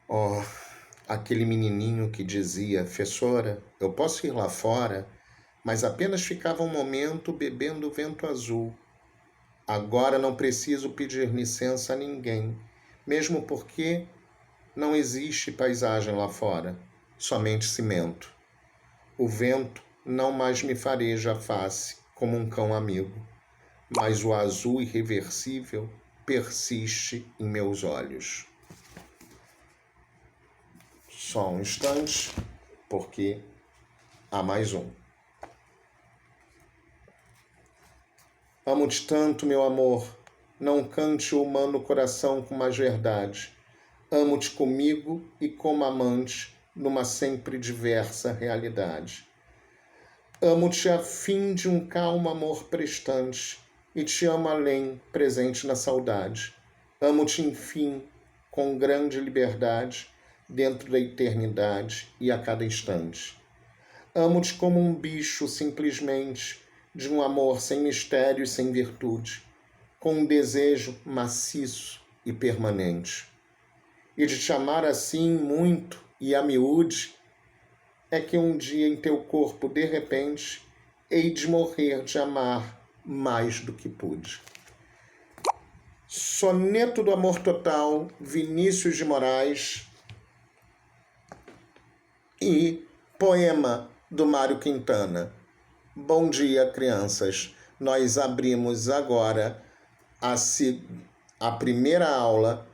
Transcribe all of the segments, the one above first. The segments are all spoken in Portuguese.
Oh, aquele menininho que dizia: "Fessora, eu posso ir lá fora?", mas apenas ficava um momento bebendo o vento azul. Agora não preciso pedir licença a ninguém, mesmo porque não existe paisagem lá fora, somente cimento. O vento não mais me fareja a face como um cão amigo, mas o azul irreversível persiste em meus olhos. Só um instante, porque há mais um. Amo-te tanto, meu amor, não cante o humano coração com mais verdade. Amo-te comigo e como amante, numa sempre diversa realidade. Amo-te a fim de um calmo amor prestante, e te amo além, presente na saudade. Amo-te, enfim, com grande liberdade, dentro da eternidade e a cada instante. Amo-te como um bicho, simplesmente, de um amor sem mistério e sem virtude, com um desejo maciço e permanente. E de te amar assim muito e a miúde, é que um dia em teu corpo, de repente, hei de morrer de amar mais do que pude. Soneto do Amor Total, Vinícius de Moraes, e poema do Mário Quintana. Bom dia, crianças. Nós abrimos agora a primeira aula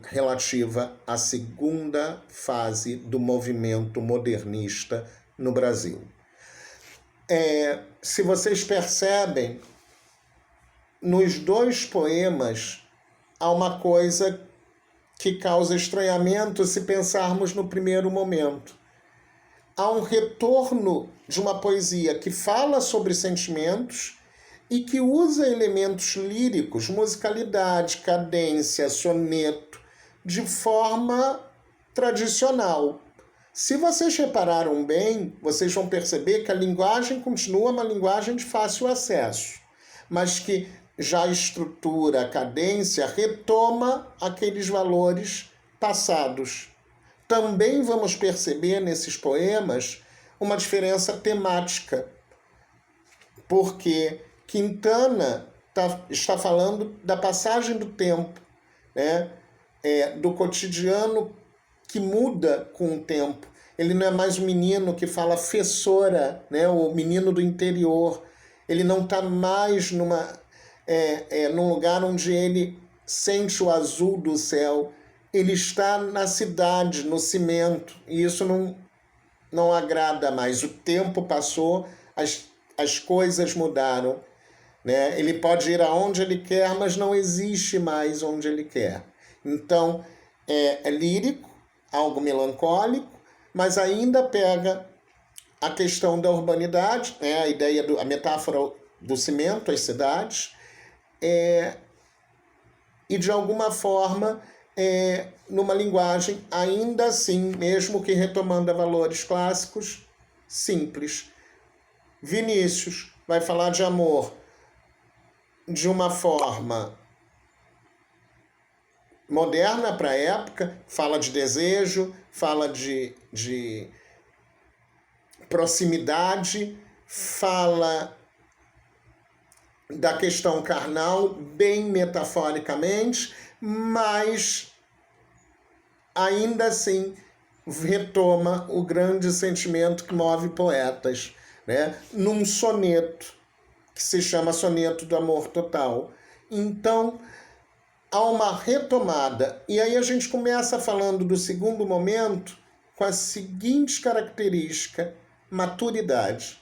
relativa à segunda fase do movimento modernista no Brasil. Se vocês percebem, nos dois poemas há uma coisa que causa estranhamento se pensarmos no primeiro momento. Há um retorno de uma poesia que fala sobre sentimentos e que usa elementos líricos, musicalidade, cadência, soneto, de forma tradicional. Se vocês repararam bem, vocês vão perceber que a linguagem continua uma linguagem de fácil acesso, mas que já a estrutura, a cadência, retoma aqueles valores passados. Também vamos perceber nesses poemas uma diferença temática, porque Quintana está falando da passagem do tempo, né? Do cotidiano que muda com o tempo. Ele não é mais o menino que fala fessora, né? O menino do interior. Ele não está mais num lugar onde ele sente o azul do céu. Ele está na cidade, no cimento, e isso não agrada mais. O tempo passou, as coisas mudaram, né? Ele pode ir aonde ele quer, mas não existe mais onde ele quer. Então, é lírico, algo melancólico, mas ainda pega a questão da urbanidade, né? A metáfora do cimento, as cidades, e de alguma forma, numa linguagem ainda assim, mesmo que retomando a valores clássicos, simples. Vinícius vai falar de amor de uma forma moderna para a época, fala de desejo, fala de proximidade, fala da questão carnal, bem metaforicamente, mas ainda assim retoma o grande sentimento que move poetas, né? Num soneto, que se chama Soneto do Amor Total. Então, há uma retomada. E aí a gente começa falando do segundo momento com a seguinte característica: maturidade.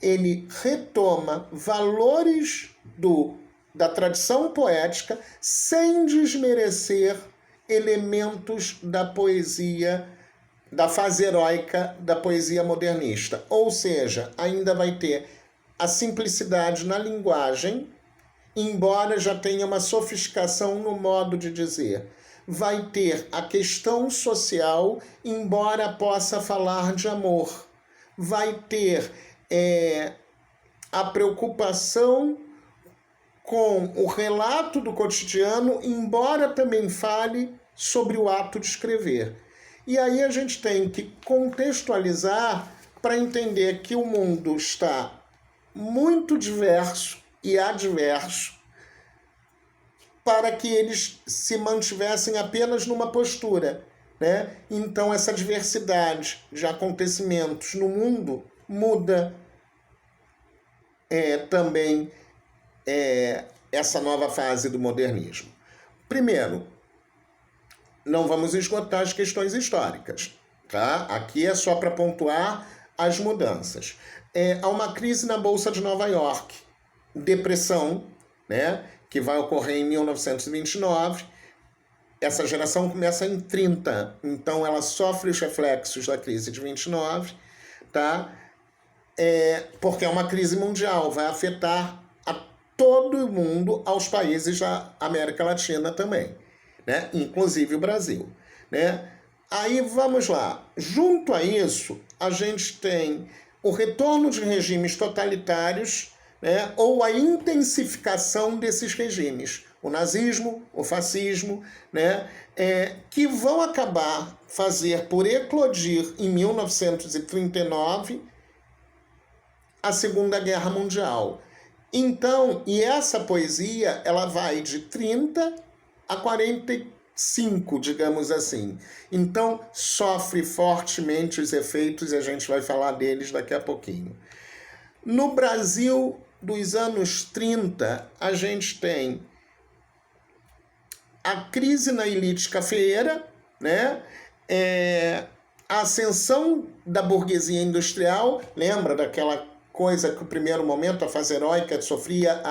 Ele retoma valores da tradição poética sem desmerecer elementos da poesia, da fase heróica da poesia modernista. Ou seja, ainda vai ter a simplicidade na linguagem, embora já tenha uma sofisticação no modo de dizer. Vai ter a questão social, embora possa falar de amor. Vai ter a preocupação com o relato do cotidiano, embora também fale sobre o ato de escrever. E aí a gente tem que contextualizar para entender que o mundo está muito diverso e adverso para que eles se mantivessem apenas numa postura, né? Então essa diversidade de acontecimentos no mundo muda também essa nova fase do modernismo. Primeiro, não vamos esgotar as questões históricas, tá? Aqui é só para pontuar as mudanças. Há uma crise na Bolsa de Nova York, depressão, né? Que vai ocorrer em 1929. Essa geração começa em 30, então ela sofre os reflexos da crise de 29, tá? Porque é uma crise mundial, vai afetar a todo mundo, aos países da América Latina também, né? Inclusive o Brasil, né? Aí vamos lá, junto a isso, a gente tem o retorno de regimes totalitários, né? Ou a intensificação desses regimes, o nazismo, o fascismo, né? Que vão acabar fazer por eclodir em 1939 a Segunda Guerra Mundial. Então, e essa poesia, ela vai de 30 a 45, digamos assim. Então, sofre fortemente os efeitos e a gente vai falar deles daqui a pouquinho. No Brasil dos anos 30, a gente tem a crise na elite cafeeira, né? A ascensão da burguesia industrial, lembra daquela coisa que no primeiro momento a fase heróica sofria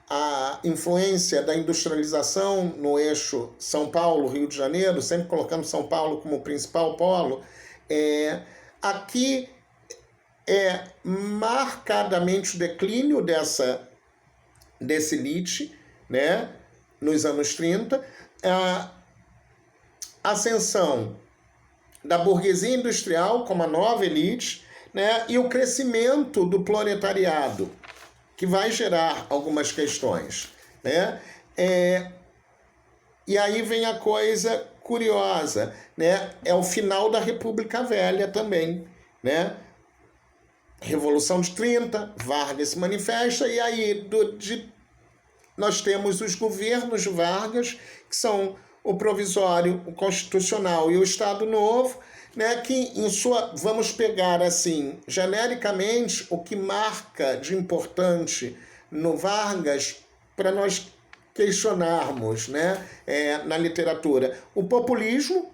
a influência da industrialização no eixo São Paulo-Rio de Janeiro, sempre colocando São Paulo como principal polo. Aqui é marcadamente o declínio desse elite, né, nos anos 30, a ascensão da burguesia industrial como a nova elite, né, e o crescimento do proletariado, que vai gerar algumas questões, né? E aí vem a coisa curiosa, né? É o final da República Velha também, né? Revolução de 30, Vargas se manifesta, e aí nós temos os governos de Vargas, que são o provisório, o constitucional e o Estado Novo, né, que vamos pegar assim, genericamente, o que marca de importante no Vargas para nós questionarmos, né, na literatura. O populismo,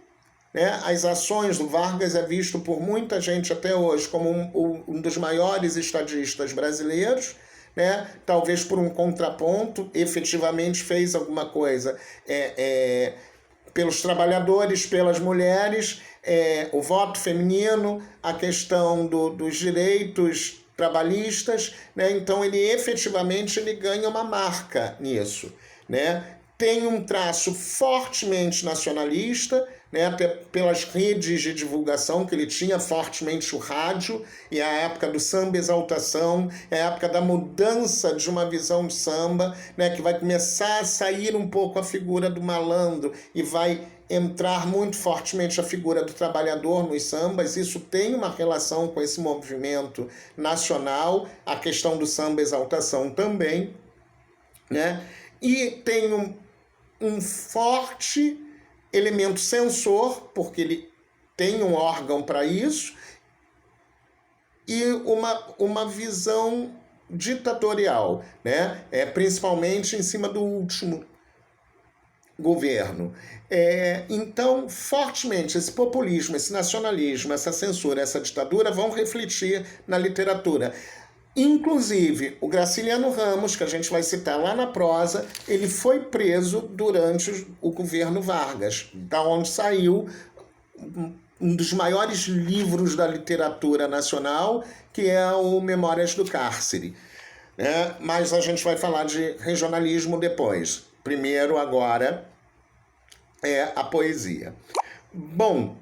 né, as ações do Vargas é visto por muita gente até hoje como um dos maiores estadistas brasileiros, né, talvez por um contraponto, efetivamente fez alguma coisa pelos trabalhadores, pelas mulheres, o voto feminino, a questão dos direitos trabalhistas, né? Então ele efetivamente ganha uma marca nisso, né? Tem um traço fortemente nacionalista, né, até pelas redes de divulgação que ele tinha, fortemente o rádio, e a época do samba exaltação, é a época da mudança de uma visão de samba, né, que vai começar a sair um pouco a figura do malandro e vai entrar muito fortemente a figura do trabalhador nos sambas. Isso tem uma relação com esse movimento nacional, a questão do samba exaltação também, né? E tem um forte elemento censor, porque ele tem um órgão para isso, e uma visão ditatorial, né? Principalmente em cima do último governo. Então, fortemente, esse populismo, esse nacionalismo, essa censura, essa ditadura vão refletir na literatura. Inclusive, o Graciliano Ramos, que a gente vai citar lá na prosa, ele foi preso durante o governo Vargas, da onde saiu um dos maiores livros da literatura nacional, que é o Memórias do Cárcere. Mas a gente vai falar de regionalismo depois. Primeiro, agora, a poesia. Bom,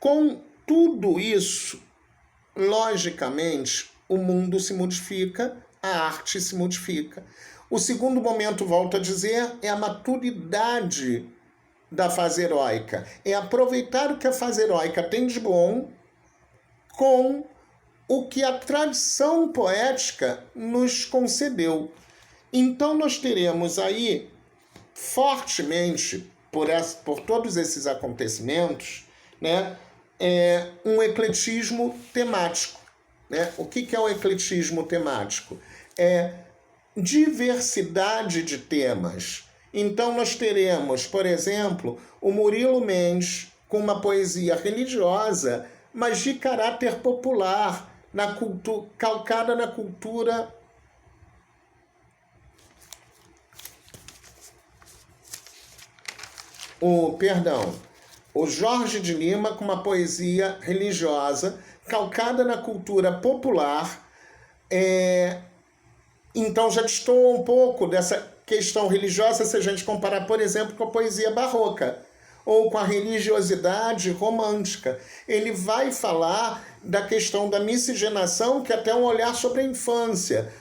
com tudo isso, logicamente, o mundo se modifica, a arte se modifica. O segundo momento, volto a dizer, é a maturidade da fase heróica. É aproveitar o que a fase heróica tem de bom com o que a tradição poética nos concedeu. Então nós teremos aí, fortemente, por todos esses acontecimentos, né, um ecletismo temático. Né? O que é o ecletismo temático? É diversidade de temas. Então nós teremos, por exemplo, o Murilo Mendes com uma poesia religiosa, mas de caráter popular, calcada na cultura o Jorge de Lima com uma poesia religiosa, calcada na cultura popular, então já destoa um pouco dessa questão religiosa se a gente comparar, por exemplo, com a poesia barroca ou com a religiosidade romântica. Ele vai falar da questão da miscigenação, que é até um olhar sobre a infância,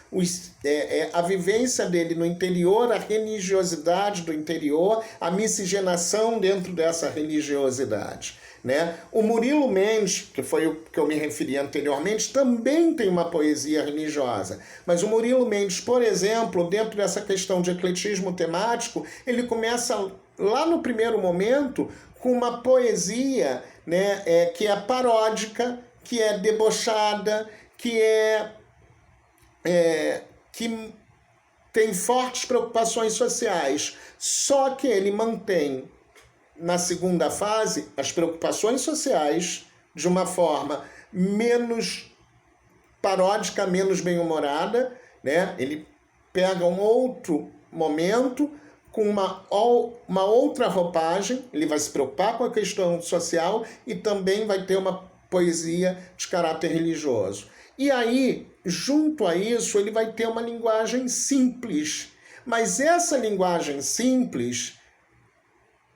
a vivência dele no interior, a religiosidade do interior, a miscigenação dentro dessa religiosidade. Né? O Murilo Mendes, que foi o que eu me referi anteriormente, também tem uma poesia religiosa. Mas o Murilo Mendes, por exemplo, dentro dessa questão de ecletismo temático, ele começa lá no primeiro momento com uma poesia, né, que é paródica, que é debochada, que tem fortes preocupações sociais. Só que ele mantém na segunda fase as preocupações sociais de uma forma menos paródica, menos bem-humorada, né? Ele pega um outro momento com uma outra roupagem, ele vai se preocupar com a questão social e também vai ter uma poesia de caráter religioso. E aí, junto a isso, ele vai ter uma linguagem simples. Mas essa linguagem simples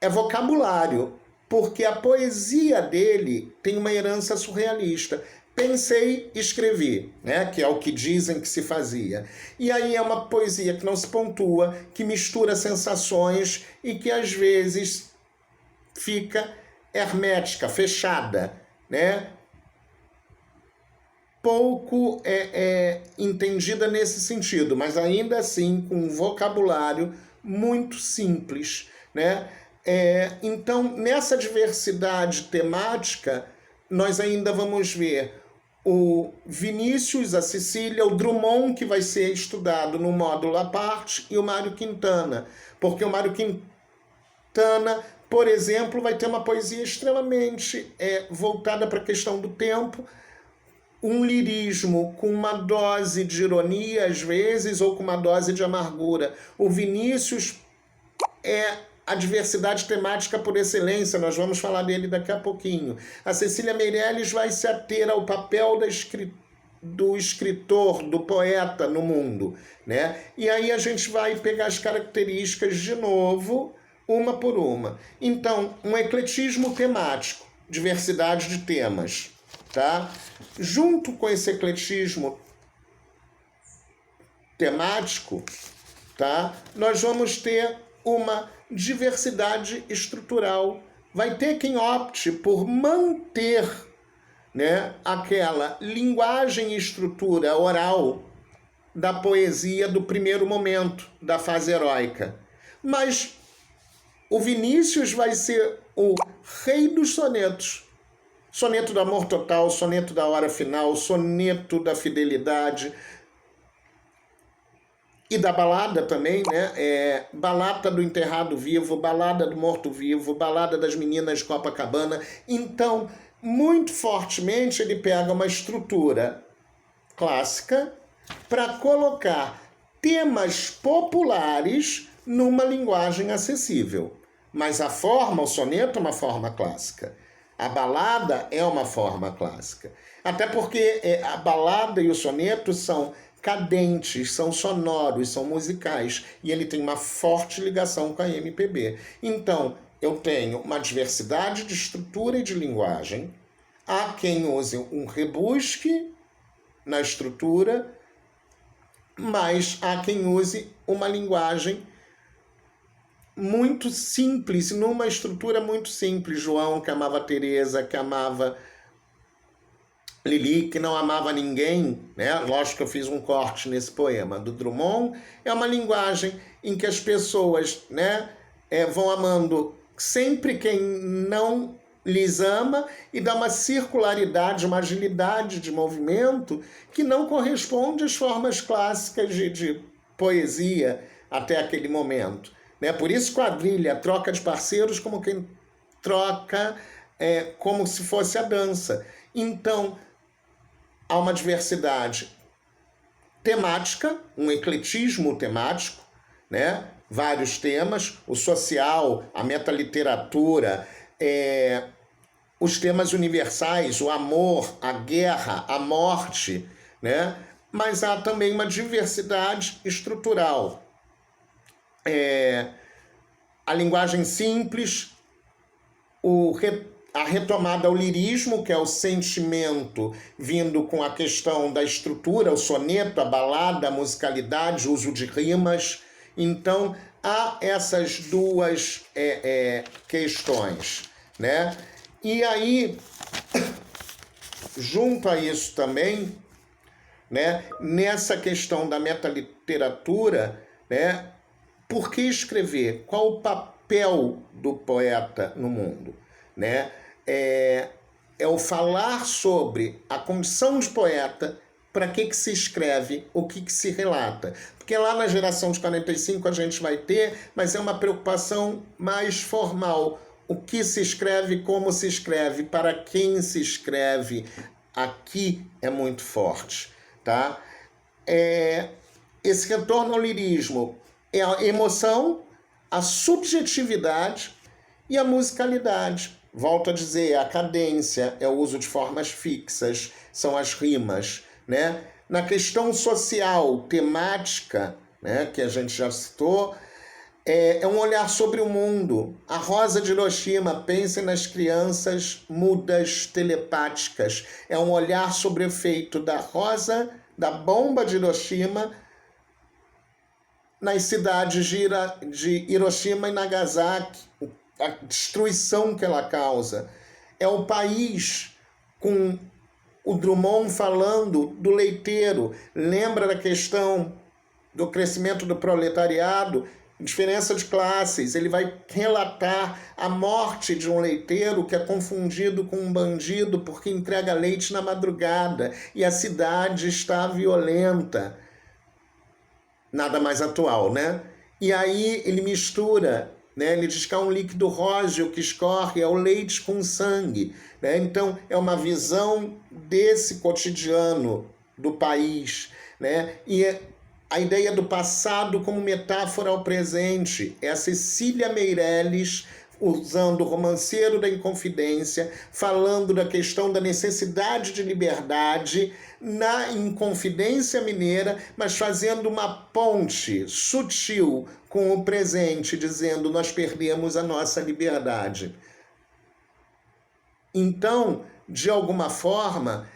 é vocabulário, porque a poesia dele tem uma herança surrealista. Pensei, escrevi, né? Que é o que dizem que se fazia. E aí é uma poesia que não se pontua, que mistura sensações e que às vezes fica hermética, fechada, né? Pouco entendida nesse sentido, mas ainda assim com um vocabulário muito simples, né? Então, nessa diversidade temática, nós ainda vamos ver o Vinícius, a Cecília, o Drummond, que vai ser estudado no módulo à parte, e o Mário Quintana. Porque o Mário Quintana, por exemplo, vai ter uma poesia extremamente voltada para a questão do tempo, um lirismo com uma dose de ironia, às vezes, ou com uma dose de amargura. O Vinícius é a diversidade temática por excelência, nós vamos falar dele daqui a pouquinho. A Cecília Meirelles vai se ater ao papel do escritor, do poeta no mundo, né? E aí a gente vai pegar as características de novo, uma por uma. Então, um ecletismo temático, diversidade de temas, tá? Junto com esse ecletismo temático, tá? Nós vamos ter uma diversidade estrutural. Vai ter quem opte por manter, né, aquela linguagem e estrutura oral da poesia do primeiro momento, da fase heróica. Mas o Vinícius vai ser o rei dos sonetos. Soneto do amor total, soneto da hora final, soneto da fidelidade, e da balada também, né? Balada do enterrado vivo, balada do morto-vivo, balada das meninas de Copacabana. Então, muito fortemente, ele pega uma estrutura clássica para colocar temas populares numa linguagem acessível. Mas a forma, o soneto é uma forma clássica. A balada é uma forma clássica. Até porque a balada e o soneto são cadentes, são sonoros, são musicais, e ele tem uma forte ligação com a MPB. Então, eu tenho uma diversidade de estrutura e de linguagem. Há quem use um rebusque na estrutura, mas há quem use uma linguagem muito simples, numa estrutura muito simples. João, que amava Teresa, que amava Lili, que não amava ninguém, né? Lógico que eu fiz um corte nesse poema do Drummond. É uma linguagem em que as pessoas, né, vão amando sempre quem não lhes ama e dá uma circularidade, uma agilidade de movimento que não corresponde às formas clássicas de poesia até aquele momento. Né? Por isso, quadrilha, troca de parceiros como quem troca, como se fosse a dança. Então, há uma diversidade temática, um ecletismo temático, né? Vários temas, o social, a metaliteratura, os temas universais, o amor, a guerra, a morte, né? Mas há também uma diversidade estrutural. A linguagem simples, a retomada ao lirismo, que é o sentimento vindo com a questão da estrutura, o soneto, a balada, a musicalidade, o uso de rimas. Então, há essas duas questões, né? E aí, junto a isso também, né, nessa questão da metaliteratura, né, por que escrever? Qual o papel do poeta no mundo? Né? É o falar sobre a condição de poeta, para que se escreve, o que se relata. Porque lá na geração de 45 a gente vai ter, mas é uma preocupação mais formal. O que se escreve, como se escreve, para quem se escreve, aqui é muito forte. Tá? Esse retorno ao lirismo é a emoção, a subjetividade e a musicalidade. Volto a dizer, a cadência, é o uso de formas fixas, são as rimas, né? Na questão social, temática, né, que a gente já citou, é um olhar sobre o mundo. A Rosa de Hiroshima, pensem nas crianças mudas telepáticas. É um olhar sobre o efeito da rosa, da bomba de Hiroshima, nas cidades de Hiroshima e Nagasaki, a destruição que ela causa. É o país com o Drummond falando do leiteiro. Lembra da questão do crescimento do proletariado, diferença de classes. Ele vai relatar a morte de um leiteiro que é confundido com um bandido porque entrega leite na madrugada e a cidade está violenta. Nada mais atual, né? E aí ele mistura, né? Ele diz que é um líquido róseo que escorre, é o leite com sangue, né? Então é uma visão desse cotidiano do país, né? E a ideia do passado como metáfora ao presente. É a Cecília Meirelles usando o Romanceiro da Inconfidência, falando da questão da necessidade de liberdade na Inconfidência Mineira, mas fazendo uma ponte sutil com o presente, dizendo nós perdemos a nossa liberdade. Então, de alguma forma,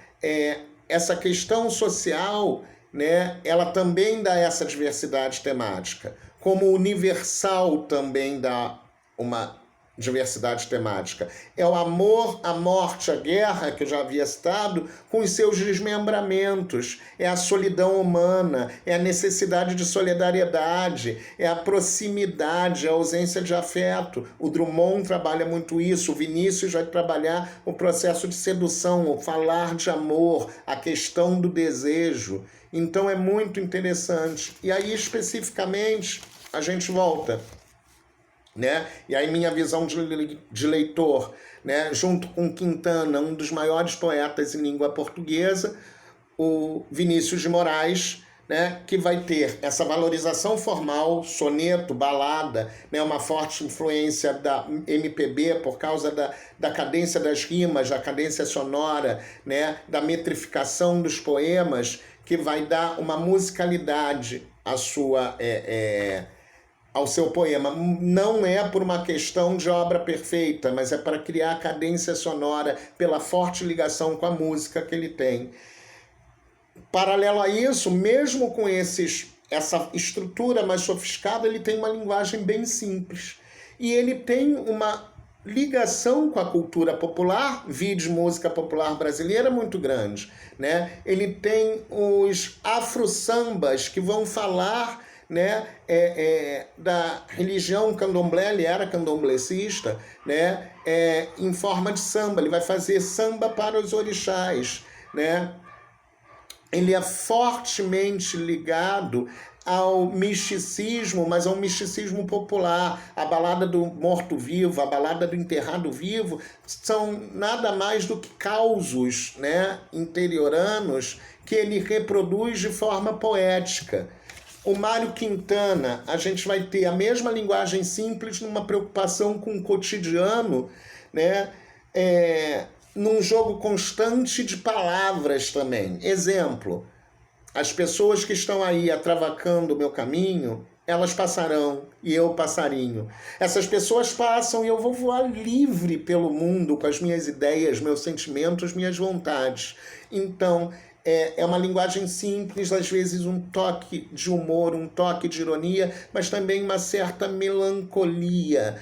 essa questão social, né, ela também dá essa diversidade temática, como universal também dá uma diversidade temática. É o amor, a morte, a guerra, que eu já havia citado, com os seus desmembramentos. É a solidão humana, é a necessidade de solidariedade, é a proximidade, a ausência de afeto. O Drummond trabalha muito isso, o Vinícius vai trabalhar o processo de sedução, o falar de amor, a questão do desejo. Então é muito interessante. E aí, especificamente, a gente volta, né? E aí minha visão de leitor, né? Junto com Quintana, um dos maiores poetas em língua portuguesa, o Vinícius de Moraes, né? Que vai ter essa valorização formal, soneto, balada, né? Uma forte influência da MPB por causa da cadência das rimas, da cadência sonora, né? Da metrificação dos poemas, que vai dar uma musicalidade à sua ao seu poema. Não é por uma questão de obra perfeita, mas é para criar cadência sonora pela forte ligação com a música que ele tem. Paralelo a isso, mesmo com esses essa estrutura mais sofisticada, ele tem uma linguagem bem simples. E ele tem uma ligação com a cultura popular, vídeo música popular brasileira, muito grande, né? Ele tem os afro-sambas que vão falar, né, da religião candomblé, ele era candomblecista, né, em forma de samba, ele vai fazer samba para os orixás, né? Ele é fortemente ligado ao misticismo, mas ao misticismo popular. A balada do morto-vivo, a balada do enterrado-vivo são nada mais do que causos, né, interioranos que ele reproduz de forma poética. O Mário Quintana, a gente vai ter a mesma linguagem simples numa preocupação com o cotidiano, né, num jogo constante de palavras também. Exemplo, as pessoas que estão aí atravacando o meu caminho, elas passarão e eu passarinho. Essas pessoas passam e eu vou voar livre pelo mundo com as minhas ideias, meus sentimentos, minhas vontades. Então, é uma linguagem simples, às vezes um toque de humor, um toque de ironia, mas também uma certa melancolia,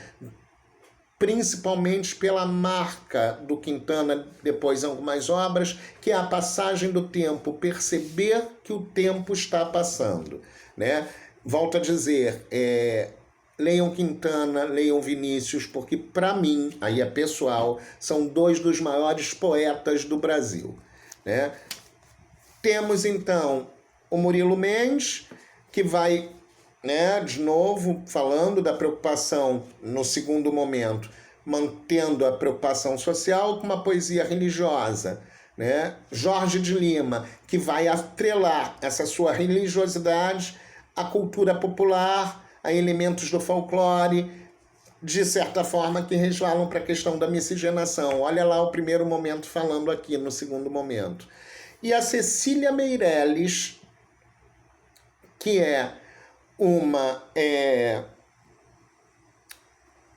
principalmente pela marca do Quintana, depois em algumas obras, que é a passagem do tempo, perceber que o tempo está passando, né? Volto a dizer, leiam Quintana, leiam Vinícius, porque para mim, aí é pessoal, são dois dos maiores poetas do Brasil, né? Temos então o Murilo Mendes, que vai, né, de novo, falando da preocupação no segundo momento, mantendo a preocupação social com uma poesia religiosa, né? Jorge de Lima, que vai atrelar essa sua religiosidade à cultura popular, a elementos do folclore, de certa forma que resvalam para a questão da miscigenação. Olha lá o primeiro momento falando aqui no segundo momento. E a Cecília Meirelles, que é uma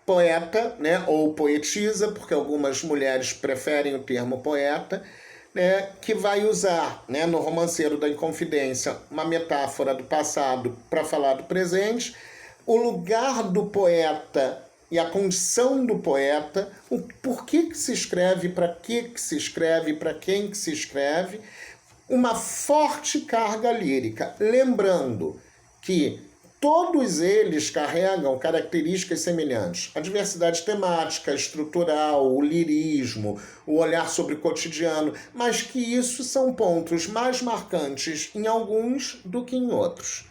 poeta, né, ou poetisa, porque algumas mulheres preferem o termo poeta, né, que vai usar, né, no Romanceiro da Inconfidência uma metáfora do passado para falar do presente, o lugar do poeta e a condição do poeta, o porquê que se escreve, para que se escreve, para quem que se escreve, uma forte carga lírica. Lembrando que todos eles carregam características semelhantes. A diversidade temática, estrutural, o lirismo, o olhar sobre o cotidiano, mas que isso são pontos mais marcantes em alguns do que em outros.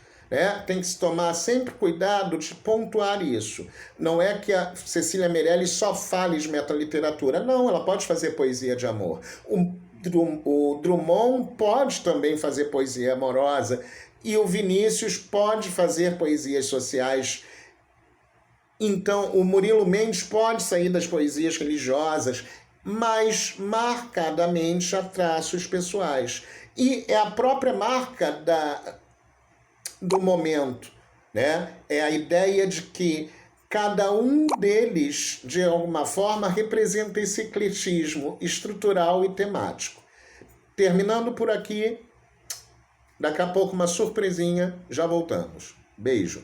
Tem que se tomar sempre cuidado de pontuar isso. Não é que a Cecília Meirelles só fale de metaliteratura. Não, ela pode fazer poesia de amor. O Drummond pode também fazer poesia amorosa. E o Vinícius pode fazer poesias sociais. Então, o Murilo Mendes pode sair das poesias religiosas, mas marcadamente a traços pessoais. E é a própria marca do momento, né? É a ideia de que cada um deles, de alguma forma, representa esse ecletismo estrutural e temático. Terminando por aqui, daqui a pouco uma surpresinha, já voltamos. Beijo.